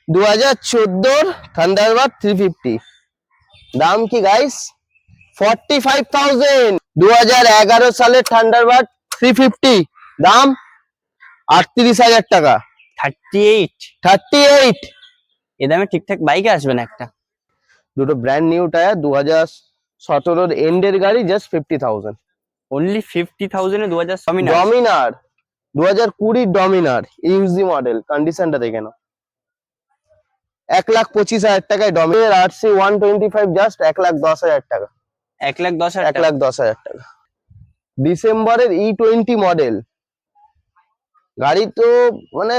2014 Thunderbird 350 দাম কি guys 45,000। 2011 সালের থান্ডারবার্ড 350 দাম 38,000 টাকা। 38 এ দামে ঠিকঠাক বাইক আসবে না একটা। দুটো ব্র্যান্ড নিউ টায়ার 2017 এন্ডের গাড়ি জাস্ট 50,000 অনলি 50,000 এ 2000 ডমিনার 2020 ডমিনার ইউজি মডেল কন্ডিশনটা দেখে নাও 1,25,000 টাকায় ডমিনার আরসি 125 জাস্ট 1,10,000 টাকা। 1,10,000 টাকা ডিসেম্বরের E20 মডেল গাড়ি তো মানে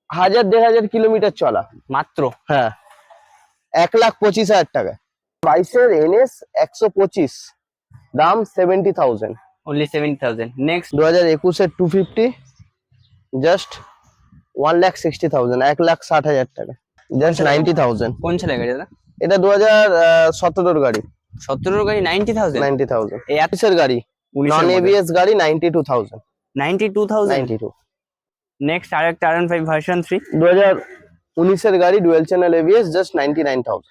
1,000-1,500 কিলোমিটার চলা মাত্র। হ্যাঁ 1,25,000 টাকা। 22 NS 125 দাম 70,000 অনলি 70,000। নেক্সট 2021 250 জাস্ট 1,60,000 1,60,000 টাকা জাস্ট 90,000। কোন ছেলে গাড়ি দাদা? এটা 2017 গাড়ি 17 গাড়ি 90,000 এই এর গাড়ি নন এবিএস গাড়ি 92,000 92। নেক্সট আরেকটা R15 ভার্সন 3 2019 এর গাড়ি dual channel ABS just 99,000।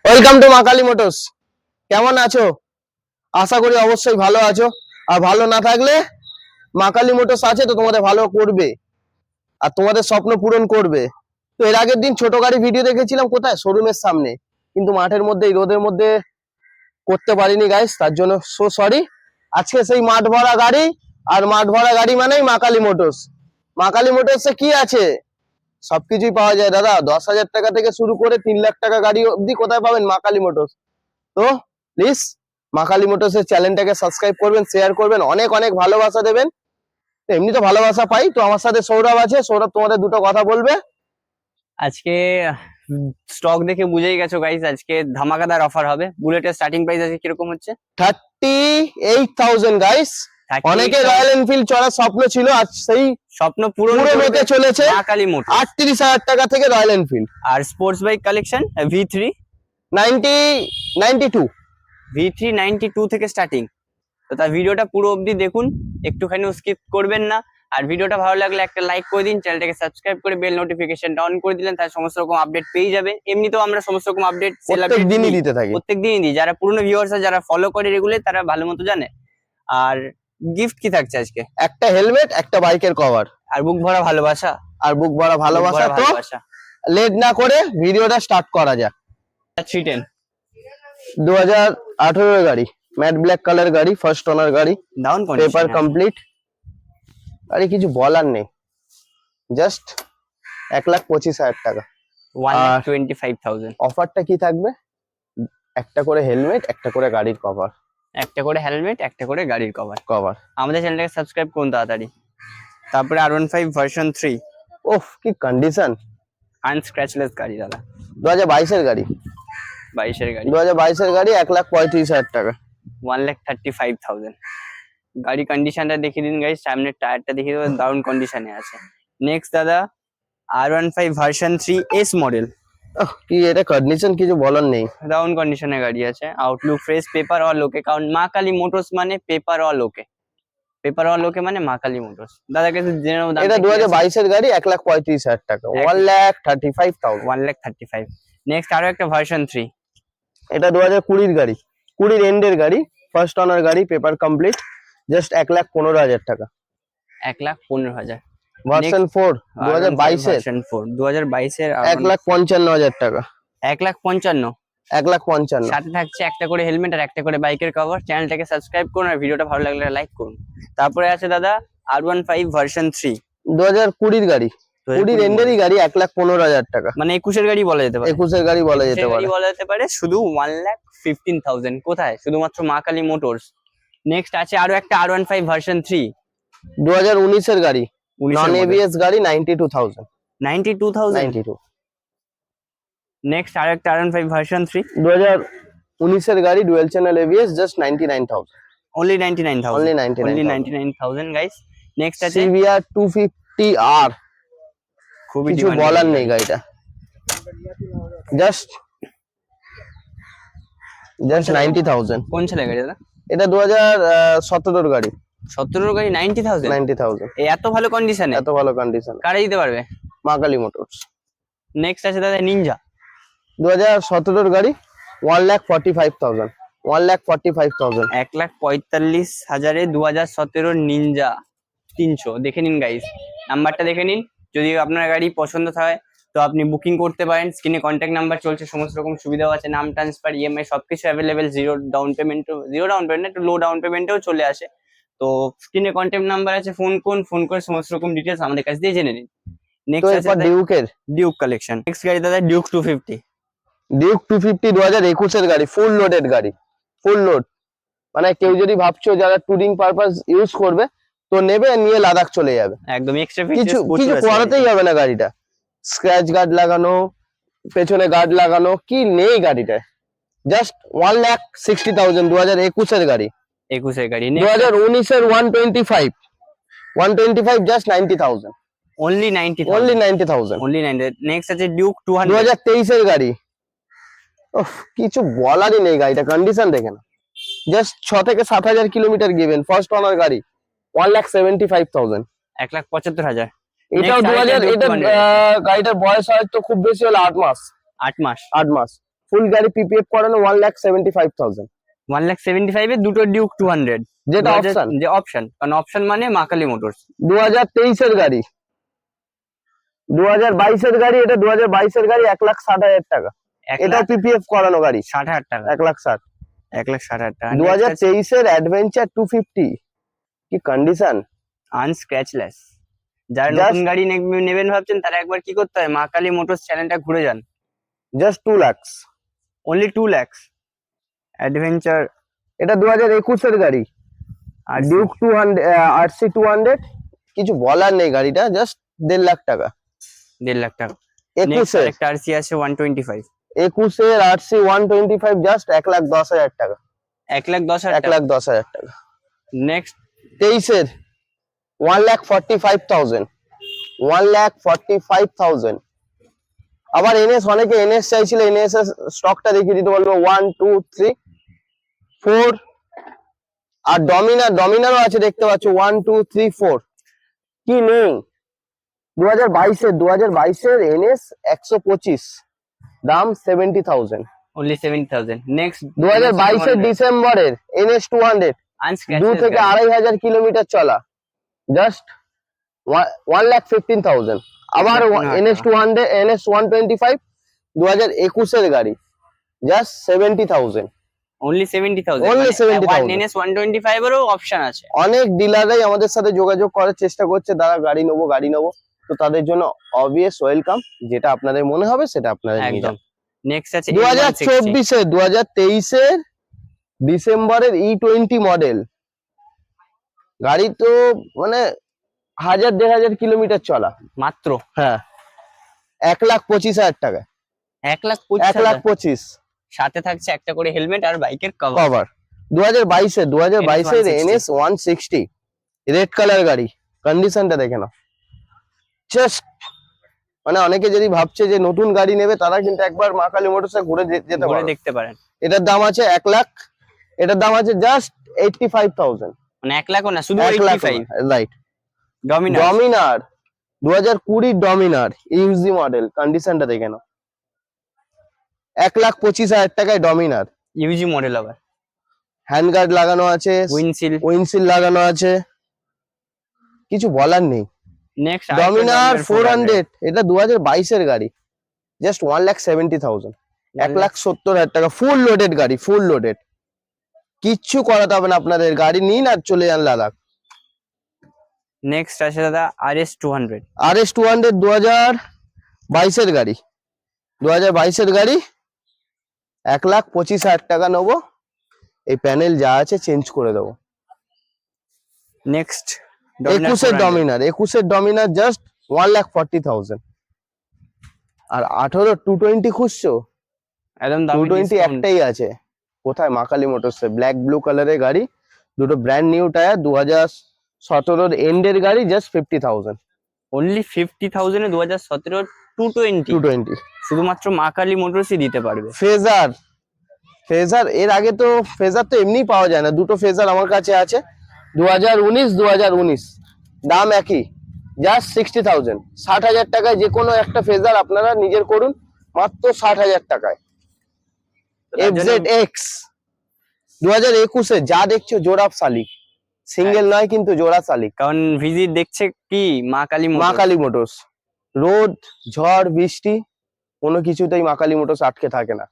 Welcome to মা কালী মোটরস। কেমন আছো? আশা করি অবশ্যই ভালো আছো। আর ভালো না থাকলে মা কালী মোটরস আছে তো তোমাদের ভালো করবে আর তোমাদের স্বপ্ন পূরণ করবে। তো এর আগের দিন ছোট গাড়ি ভিডিও দেখেছিলাম কোথায় শোরুমের সামনে, কিন্তু মাঠের মধ্যে এই রোদের মধ্যে করতে পারিনি গাইস, তার জন্য সো সরি। আজকে সেই মাঠ ভরা গাড়ি, আর মাঠ ভরা গাড়ি মানেই মা কালী মোটরস। মা কালী মোটরসে কি আছে? সবকিছুই পাওয়া যায় দাদা। 10,000 টাকা থেকে শুরু করে 3 লাখ টাকা গাড়ি অবধি কোথায় পাবেন? মা কালী মোটরস। তো প্লিজ মা কালী মোটরসের চ্যানেলটাকে সাবস্ক্রাইব করবেন, শেয়ার করবেন, অনেক অনেক ভালোবাসা দেবেন। এমনি তো ভালোবাসা পাই। তো আমার সাথে সৌরভ আছে, সৌরভ তোমাদের দুটো কথা বলবে। আজকে স্টক দেখে বুঝেই গেছো গাইস, আজকে ধামাকাদার অফার হবে। বুলেটের স্টার্টিং প্রাইস আছে কিরকম হচ্ছে? 38,000 গাইস। অনেকে রয়্যাল এনফিল্ড চড়ার স্বপ্ন ছিল, আজ সেই স্বপ্ন পূরণ হতে চলেছে। মা কালী মোটরস 38,000 টাকা থেকে রয়্যাল এনফিল্ড। আর sports bike collection V3 92 V3 92 থেকে স্টার্টিং। তো তার ভিডিওটা পুরো অবধি দেখুন, একটুখানিও স্কিপ করবেন না। আর ভিডিওটা ভালো লাগলে একটা লাইক করে দিন, চ্যানেলটাকে সাবস্ক্রাইব করে বেল নোটিফিকেশনটা অন করে দিলেন, তার সমস্ত রকম আপডেট পেয়ে যাবে। এমনিতেও আমরা সমস্ত রকম আপডেট প্রত্যেকদিনই দিতে থাকি, প্রত্যেকদিনই দিই। যারা পুরনো ভিউয়ার্স আছে, যারা ফলো করে রেগুলার, তারা ভালো মতো জানে। আর গিফট কি থাকছে আজকে? একটা হেলমেট, একটা বাইকের কভার, আর বুক ভরা ভালোবাসা। তো লেট না করে ভিডিওটা স্টার্ট করা যাক। 310 2018 গাড়ি, ম্যাট ব্ল্যাক কালার গাড়ি, ফার্স্ট ওনার গাড়ি, ডাউন কন্ডিশন, পেপার কমপ্লিট গাড়ি, কিছু বলার নেই। জাস্ট 1,25,000 টাকা, 1,25,000। অফারটা কি থাকবে? একটা করে হেলমেট, একটা করে গাড়ির কভার, একটা করে হেলমেট, একটা করে গাড়ির কভার। আমাদের চ্যানেলটাকে সাবস্ক্রাইব করুন তাড়াতাড়ি। তারপরে R15 ভার্সন 3। ওফ কি কন্ডিশন, আনস্ক্র্যাচলেস গাড়ি দাদা। 2022 এর গাড়ি, 2022 এর গাড়ি 1,35,000 টাকা, 1,35,000। গাড়ি কন্ডিশনটা দেখিয়ে দিন গাইস, সামনের টায়ারটা দেখিয়ে দেবেন, দারুন কন্ডিশনে আছে। নেক্সট দাদা R15 ভার্সন 3 S মডেল। কি এটা কন্ডিশন কিছু বলার নেই, দারুন কন্ডিশনে গাড়ি আছে। আউটলুক ফ্রেশ, পেপার অল ওকে। কারণ মা কালী মোটরস মানে পেপার অল ওকে, পেপার অল ওকে মানে মা কালী মোটরস। দাদা কাছে জেনে নেব দাম। এটা 2022 এর গাড়ি 1,35,000 টাকা, 1,35,000, 1,35,000। নেক্সট আরো একটা ভার্সন 3। এটা 2020 গাড়ি, 20 এন্ডের গাড়ি, ফার্স্ট ওনার গাড়ি, পেপার কমপ্লিট, জাস্ট 1,15,000 টাকা। 1,15,000 ভার্সন 4 2022 এর ভার্সন 4 2022 এর 1,55,000 টাকা। 1,55,000 1,55,000 সাথে থাকছে একটা করে হেলমেট আর একটা করে বাইকের কভার। চ্যানেলটাকে সাবস্ক্রাইব করুন আর ভিডিওটা ভালো লাগলে লাইক করুন। তারপরে আছে দাদা R15 ভার্সন 3 2020 এর গাড়ি, 20 এন্ডেরই গাড়ি, 1,15,000 টাকা। মানে 21 এর গাড়ি বলা যেতে পারে। 21 এর গাড়ি বলা যেতে 21 এর পারে। গাড়ি বলা যেতে পারে, শুধু 1,15,000। কোথায়? শুধুমাত্র মা কালী মোটরস। নেক্সট আছে আরো একটা R15 ভার্সন 3 2019 এর গাড়ি, 19 নন এর model। এবিএস গাড়ি, 92,000। 92,000। নেক্সট আর একটা R15 ভার্সন 3 2019 এর গাড়ি, dual channel ABS, just 99,000। only 99,000 Only only 99,000 99,000 guys. Next আছে CBR 250R, খুবই কিছু demanded বলার গাড়ি। নেই গাড়িটা, জাস্ট 90,000। কোন ছেলে গাড়ি দাদা? এটা 2017 এর গাড়ি, 17 গাড়ি 90,000। 90,000। এত ভালো কন্ডিশনে এত ভালো কন্ডিশন, কারা দিতে পারবে? মা কালী মোটরস। নেক্সট আছে দাদা নিনজা 2017 এর গাড়ি, 1,45,000। 1,45,000। 1,45,000 2017 নিনজা 300। দেখে নিন গাইস, নাম্বারটা দেখে নিন। যদি আপনার গাড়ি পছন্দ হয় তো আপনি বুকিং করতে পারেন। স্ক্রিনে কন্ট্যাক্ট নাম্বার চলছে, সমস্ত রকম সুবিধাও আছে, নাম ট্রান্সফার, ইএমআই সবকিছু অ্যাভেলেবেল। জিরো ডাউন পেমেন্ট, একটু লো ডাউন পেমেন্টেও চলে আসে। তো স্ক্রিনে কন্ট্যাক্ট নাম্বার আছে, ফোন করে সমস্ত রকম ডিটেলস আমাদের কাছ দিয়ে জেনে নিন। তো নেক্সট আছে এরপর ডিউকের, ডিউক কালেকশন। নেক্সট গাড়ি দাদা ডিউক 250। ডিউক 250 2021 এর গাড়ি, ফুল লোডেড গাড়ি, ফুল লোড। মানে কেউ যদি ভাবছো যারা টুরিং পারপাস ইউজ করবে তো নেবে, নিয়ে লাদাখ চলে যাবে। একদম এক্সট্রা কিছু কিছু করাতেই হবে না গাড়িটা। স্ক্র্যাচ গার্ড লাগানো, পেছনে গার্ড লাগানো, কি নেই গাড়িটায়। জাস্ট 1,60,000 2021 এর গাড়ি। 21 এর গাড়ি। 2019 এর 125 just 90,000। only 90,000 only 90,000। only 90। Next আছে ডিউক 200 2023 এর গাড়ি। উফ, কিছু বলারই নেই গাড়িটা, কন্ডিশন দেখেন। জাস্ট 6 থেকে 7,000 কিলোমিটার গিভেন, ফার্স্ট ওনার গাড়ি, 1,75,000। 1,75,000। এটাও Next 2000। Duke এটা 200 গাড়িটার বয়স হয়তো খুব বেশি হলে 8 মাস। 8 মাস। 8 মাস। ফুল গাড়ি পিপিএফ করানো, 1,75,000। 1,75,000 এ দুটো ডিউক 200, যেটা অপশন। যে অপশন, কারণ অপশন মানে মা কালী মোটরস। 2023 এর গাড়ি, 2022 এর গাড়ি, এটা 2022 এর গাড়ি, 1,60,000 টাকা। এটা পিপিএফ করানো গাড়ি, 60,000 টাকা। 1,60,000। 1,60,000 টাকা। 2023 এর অ্যাডভেঞ্চার 250, কি কন্ডিশন। আনস্ক্র্যাচলেস। যারা Just- নতুন গাড়ি নেবেন ভাবছেন তারা একবার কি করতে হয়, মা কালী মোটরস চ্যানেলটা ঘুরে যান। Just 2 lakhs। only 2 lakhs adventure. এটা 2021 এর গাড়ি, আর ডিউক 200 RC 200, কিছু বলার নেই গাড়িটা, জাস্ট 1.5 লাখ টাকা। 1.5 লাখ টাকা। 21 এর, একটা আরসি আছে 125। 21 এর RC 125 জাস্ট 1,10,000 টাকা। 1,10,000 টাকা। 1,10,000 টাকা। নেক্সট 23 এর 1,45,000। 1,45,000। আবার এনএস, অনেকে এনএস চাইছিল, এনএস এর স্টকটা দেখিয়ে দিতে বলবো। 1 2 3 4। আর ডমিনারও আছে, দেখতে পাচ্ছ 1 2 3 4। কি নেই 2022 এর এনএস 125, দাম 70,000। only 70,000। নেক্সট 2022 এর ডিসেম্বরের এনএস 200, 2 থেকে 2,500 কিলোমিটার চলা, জাস্ট 1,15,000। আবার 1,15,000 এনএস 200, এনএস 125 2021 এর গাড়ি, জাস্ট 70,000। only 70,000। Only 70,000। NS 125 এরও অপশন আছে। অনেক ডিলাররাই আমাদের সাথে যোগাযোগ করার চেষ্টা করছে, দাদা গাড়ি নেবো। তো তাদের জন্য অবভিয়াস ওয়েলকাম, যেটা আপনাদের মনে হবে সেটা আপনারা নিয়ে একদম। যান। নেক্সট আছে 2023 এর ডিসেম্বরের E20 মডেল গাড়ি, তো মানে 1,000-1,500 কিলোমিটার চলা মাত্র। হ্যাঁ, 1,25,000 টাকা। 1,25,000 1,25,000 সাথে থাকছে একটা করে হেলমেট আর বাইকের কভার। কভার। 2022 এর NS 160 রেড কালার গাড়ি, কন্ডিশনটা দেখে নাও। জাস্ট মানে অনেকে যদি ভাবছে যে নতুন গাড়ি নেবে, তারা কিন্তু একবার মা কালী মোটরসে ঘুরে যেতে ঘুরে পারে। দেখতে পারেন। এটার দাম আছে 1 লাখ, এটার দাম আছে জাস্ট 85,000। মানে 1 লাখও না, শুধু 1 lakh, 85। Right. Dominar Dominar 2020 Dominar Yuji model, কন্ডিশনটা দেখে নাও। 1,25,000 টাকায় ডমিনার। ইউজি মডেল আবার। হ্যান্ড গার্ড লাগানো আছে, উইন্ডশিল লাগানো আছে, কিছু বলার নেই। নেক্সট ডমিনার 400, এটা 2022 এর গাড়ি, জাস্ট 1,70,000, 1,70,000 টাকা, ফুল লোডেড গাড়ি, ফুল লোডেড, কিচ্ছু করাতে হবে না আপনাদের, গাড়ি নিন আর চলে যান লাদাখ। নেক্সট আছে দাদা RS 200, RS 200 2022 এর গাড়ি, 2022 এর গাড়ি, 1,25,000 টাকা নেবো, এই প্যানেল যা আছে চেঞ্জ করে দেবো। নেক্সট 21 এর ডমিনার জাস্ট 1,40,000। আর 18 220 খুঁজছো? একদম দামি 220 ডিসকাউন্ট। একটাই আছে, কোথায়? মা কালী মোটরসে, ব্ল্যাক ব্লু কালারের গাড়ি, দুটো ব্র্যান্ড নিউ টায়ার, 2017 এন্ডের গাড়ি, জাস্ট 50,000। অনলি 50,000 এ 2017 220 220 শুধুমাত্র মা কালী মোটরসই দিতে পারবে। ফেজার এর আগে তো ফেজার তো এমনি পাওয়া যায় না, দুটো ফেজার আমার কাছে আছে, 2019 দাম একই, জাস্ট 60,000, 60,000 টাকায় যে কোনো একটা ফেজার আপনারা নিজের করুন, মাত্র 60,000 টাকায়। FZX 2021 এ যা দেখছো জোড়া শালিক, সিঙ্গেল নয় কিন্তু জোড়া শালিক। কারণ ভিজিট দেখছে কি মা কালী মা কালী মোটরস, রোদ ঝড় বৃষ্টি কোনো কিছুতেই মা কালী মোটরস আটকে থাকে না।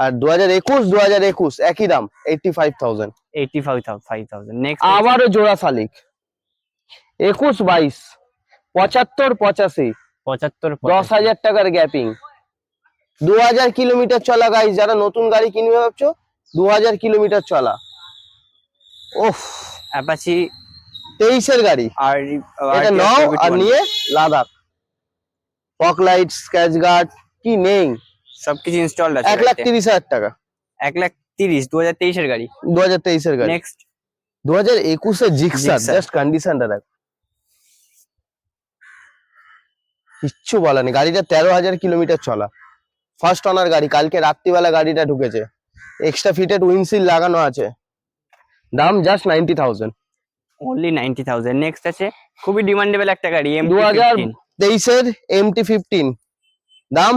আর 2021 একই দাম, 85,000। 85,000। নেক্সট আবারও জোড়া শালিক, 21-22, 75-85, 75 10,000 টাকার গ্যাপিং, 2,000 কিলোমিটার চলা গাইস, যারা নতুন গাড়ি কিনবে ভাবছো, 2,000 কিলোমিটার চলা। ওফ, অ্যাপাচি 23 এর গাড়ি, আর এটা নাও আর নিয়ে Ladakh. Fog light, scratch guard কি নেই, সবকিছু ইনস্টলড আছে। 1,30,000 টাকা, 1,30,000 2023 এর গাড়ি। 2023 এর গাড়ি। নেক্সট 2021 এর জিক্সার, জিক্সার। জাস্ট কন্ডিশনটা দেখ, কিচ্ছু বলা নেই, গাড়িটা 13,000 কিলোমিটার চলা, ফার্স্ট ওনার গাড়ি, কালকে রাত্রিবেলা গাড়িটা ঢুকেছে, এক্সট্রা ফিটেড উইন্ডশিল্ড লাগানো আছে, দাম জাস্ট 90,000। অনলি 90,000। নেক্সট আছে খুবই ডিমান্ডেবল একটা গাড়ি MT-15। 2023 এর MT-15, দাম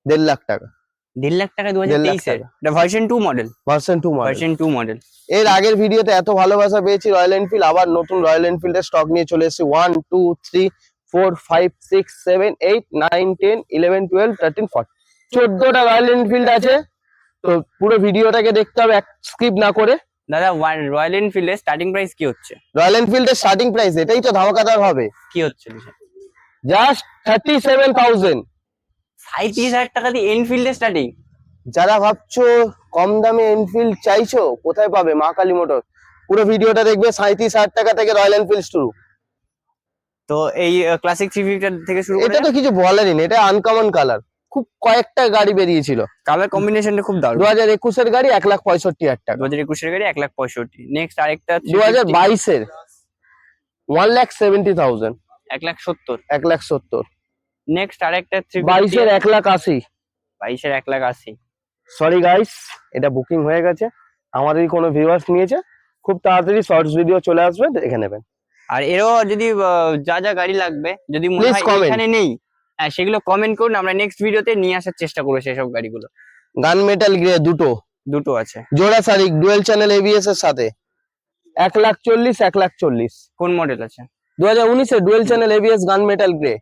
1.5 লাখ টাকা, 1.5 লাখ টাকা 2023 এর। এটা version 2 model, version 2 model. Version 2 model. এর আগের ভিডিওতে এত ভালোবাসা পেয়েছি রয়্যাল এনফিল্ড, আবার নতুন রয়্যাল এনফিল্ডের স্টক নিয়ে চলে এসেছি। 1 2 3 4 5 6 7 8 9 10 11 12 13 14, 14টা রয়্যাল এনফিল্ড আছে, তো পুরো ভিডিওটাকে দেখতে হবে স্কিপ না করে। দাদা রয়্যাল এনফিল্ডের স্টার্টিং প্রাইস কি হচ্ছে? রয়্যাল এনফিল্ডের স্টার্টিং প্রাইস এটাই তো ধামাকাদার হবে, কি হচ্ছে? জাস্ট 37,000। 37,000 টাকা দিয়ে এনফিল্ডের স্টার্টিং। যারা ভাবছো কম দামে এনফিল্ড চাইছো, কোথায় পাবে? মা কালী মোটর। পুরো ভিডিওটা দেখবে, 37,000 টাকা থেকে রয়্যাল এনফিল্ড শুরু। তো এই ক্লাসিক 350 থেকে শুরু এটা করে তো কিছু বলারই নেই, এটা আনকমন কালার, খুব কয়েকটা গাড়ি বেরিয়েছিল। কালার কম্বিনেশনটা খুব দারুণ। 2021 এর গাড়ি 1,65,000 টাকা। 2021 এর গাড়ি 1,65,000। নেক্সট আরেকটা 2022 এর 1,70,000, 1,70,000। 1,70,000। নেক্সট আরেকটা 22 এর 1,80,000। 22 এর 1,80,000। সরি গাইস, এটা বুকিং হয়ে গেছে, আমাদেরই কোনো ভিউয়ার্স নিয়েছে, খুব তাড়াতাড়ি শর্টস ভিডিও চলে আসবে, দেখে নেবেন। আর এরও যদি যা যা গাড়ি লাগবে যদি মনে Please হয় comment. এখানে নেই, হ্যাঁ সেগুলো কমেন্ট করুন, আমরা নেক্সট ভিডিওতে নিয়ে আসার চেষ্টা করবো সেসব গাড়িগুলো। গান মেটাল গ্রে দুটো আছে। জোড়া শারিক, ডুয়েল চ্যানেল ABS এর সাথে, 1,40,000, 1,40,000। কোন মডেল আছে? 2019 এর ডুয়েল চ্যানেল ABS গান মেটাল গ্রে।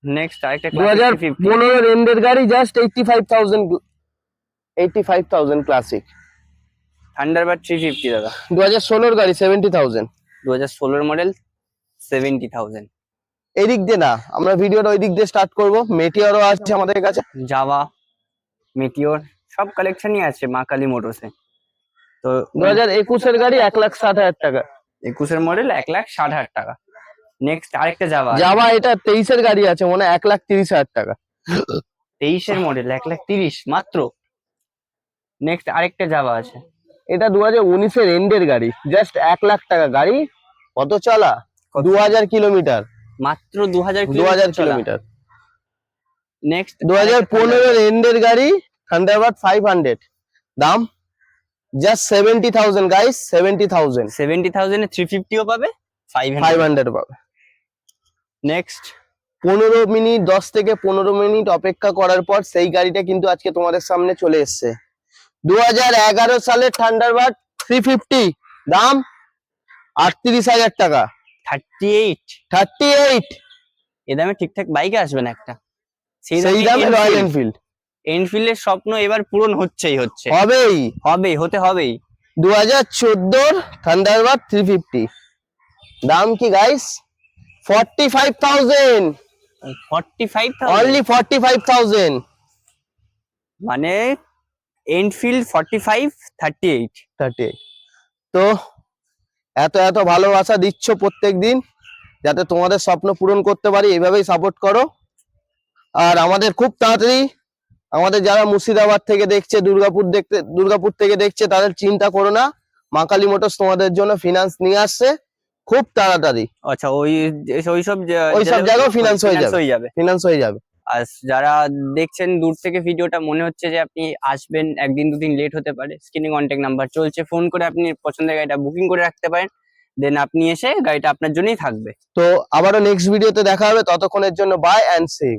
নেক্সট আরেকটা 2015 এর এন্ডের গাড়ি, জাস্ট 85,000 ক্লাসিক। থান্ডারবার্ড 350 দাদা। 2016 এর গাড়ি, 70,000। 2016 মডেল, 70,000। এদিক দিয়ে না, আমরা ভিডিওটা ওই দিক দিয়ে স্টার্ট করব। মেটিওরও আছে আমাদের কাছে, জাভা, মেটিওর সব কালেকশনই আছে মা কালী মোটরসে। তো 2021 এর গাড়ি 1,60,000 টাকা। 21 এর মডেল 1,60,000 টাকা। নেক্সট আরেকটা জাভা। জাভা এটা 23 এর গাড়ি আছে, মনে হয় 1,30,000 টাকা। 23 এর মডেল 1,30,000 মাত্র। নেক্সট আরেকটা জাভা আছে, এটা 2019 এর এন্ডের গাড়ি, জাস্ট 1 লাখ টাকা। গাড়ি কত চলা? 2,000 কিলোমিটার, মাত্র 2,000 কিলোমিটার। নেক্সট 2015 এর এন্ডের গাড়ি, থান্ডারবার্ড 500, দাম জাস্ট 70,000 গাইস, 70,000। 70,000 এ 350 ও পাবে, 500 পাবে। নেক্সট 10 থেকে 15 মিনিট অপেক্ষা করার পর সেই গাড়িটা কিন্তু আজকে তোমাদের সামনে চলে এসেছে। 2011 সালের থান্ডারবার্ড 350, দাম 38,000 টাকা। 38 38 এ দামে ঠিকঠাক বাইকে আসবে না একটা। সেই দামে রয়্যাল এনফিল্ড। এনফিল্ডের স্বপ্ন এবার পূরণ হচ্ছেই হচ্ছে, হবেই। হতে হবেই। 2014 থান্ডারবার্ড 350, দাম কি গাইস? 45,000, 45,000 অনলি 45,000। মানে এনফিল্ড 45, 38। 38। তো এত এত ভালোবাসা দিচ্ছ প্রত্যেক দিন, যাতে তোমাদের স্বপ্ন পূরণ করতে পারি, এইভাবেই সাপোর্ট করো। আর আমাদের খুব তাড়াতাড়ি, আমাদের যারা মুর্শিদাবাদ থেকে দেখছে, দুর্গাপুর থেকে দেখছে, তাদের চিন্তা করো না, মা কালী মোটরস তোমাদের জন্য ফিনান্স নিয়ে আসছে খুব তাড়াতাড়ি। আচ্ছা, ওইসব জায়গায় ফিনান্স হয়ে যাবে। ফিনান্স হয়ে যাবে। আর যারা দেখছেন দূর থেকে ভিডিওটা, মনে হচ্ছে যে আপনি আসবেন, একদিন দুদিন লেট হতে পারে, স্ক্রিনে কন্ট্যাক্ট নাম্বার চলছে, ফোন করে আপনি পছন্দের গাড়িটা বুকিং করে রাখতে পারেন। দেন আপনি এসে গাড়িটা আপনার জন্যই থাকবে। তো আবারও নেক্সট ভিডিওতে দেখা হবে, ততক্ষণের জন্য বাই অ্যান্ড সেভ।